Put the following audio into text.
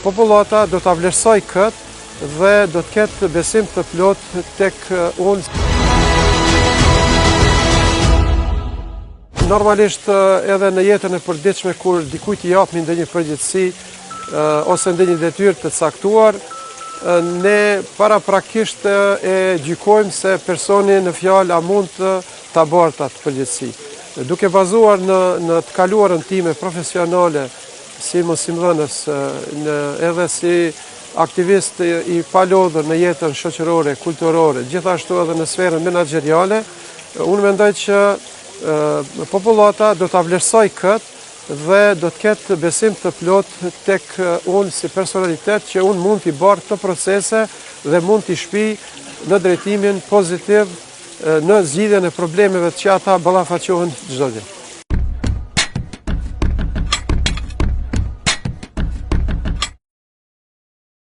Popullata do ta vlerësoj këtë dhe do të ketë besim të plot tek unë. Normalisht edhe në jetën e përditshme kur dikujt i japmi ndonjë përgjegjësi ose ndonjë detyrë të caktuar, ne paraprakisht e gjykojmë se personi në fjalë a mund ta bartë atë përgjegjësi. Duke bazuar në të kaluarën time profesionale si mosimdhënës, edhe si aktivist i palodhur në jetën shoqërore, kulturore, gjithashtu edhe në sferën menaxheriale, unë mendoj që popullata do ta vlerësoj këtë dhe do të ketë besim të plot tek unë si personalitet që unë mund t'i barë këto procese dhe mund t'i shpij në drejtimin pozitiv në zgjidhjen e problemeve që ata ballafaqohen çdo ditë.